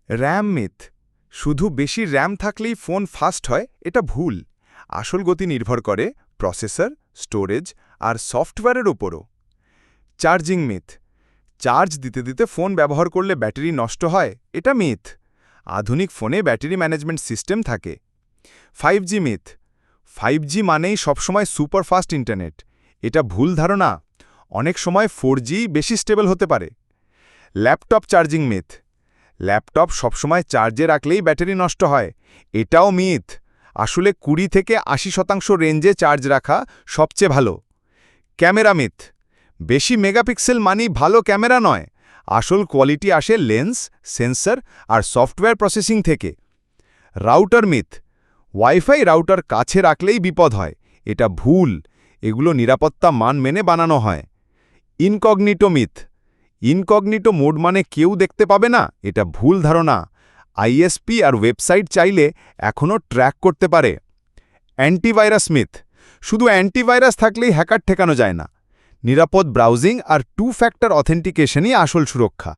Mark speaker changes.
Speaker 1: RAM myth. শুধু বেশি RAM থাকলেই ফোন ফাস্ট হয়, এটা ভুল। আসল গতি নির্ভর করে প্রসেসর, স্টোরেজ আর সফটওয়্যারের ওপরও। Charging myth. চার্জ দিতে দিতে ফোন ব্যবহার করলে ব্যাটারি নষ্ট হয়, এটা মিথ। আধুনিক ফোনে ব্যাটারি ম্যানেজমেন্ট সিস্টেম থাকে। 5G myth. 5G মানেই সবসময় সুপারফাস্ট ইন্টারনেট, এটা ভুল ধারণা। অনেক সময় 4G বেশি স্টেবল হতে পারে। Laptop charging myth. ল্যাপটপ সবসময় চার্জে রাখলেই ব্যাটারি নষ্ট হয়, এটাও মিথ। আসলে 20 থেকে 80% রেঞ্জে চার্জ রাখা সবচেয়ে ভালো। Camera myth. বেশি মেগাপিক্সেল মানেই ভালো ক্যামেরা নয়, আসল কোয়ালিটি আসে লেন্স, সেন্সর আর সফটওয়্যার প্রসেসিং থেকে। Router myth. ওয়াইফাই রাউটার কাছে রাখলেই বিপদ হয়, এটা ভুল। এগুলো নিরাপত্তা মান মেনে বানানো হয়। Incognito myth. ইনকগনিটো মোড মানে কেউ দেখতে পাবে না, এটা ভুল ধারণা। আইএসপি আর ওয়েবসাইট চাইলে এখনও ট্র্যাক করতে পারে। Antivirus myth. শুধু অ্যান্টিভাইরাস থাকলেই হ্যাকার ঠেকানো যায় না। নিরাপদ ব্রাউজিং আর টু ফ্যাক্টর অথেন্টিকেশনই আসল সুরক্ষা।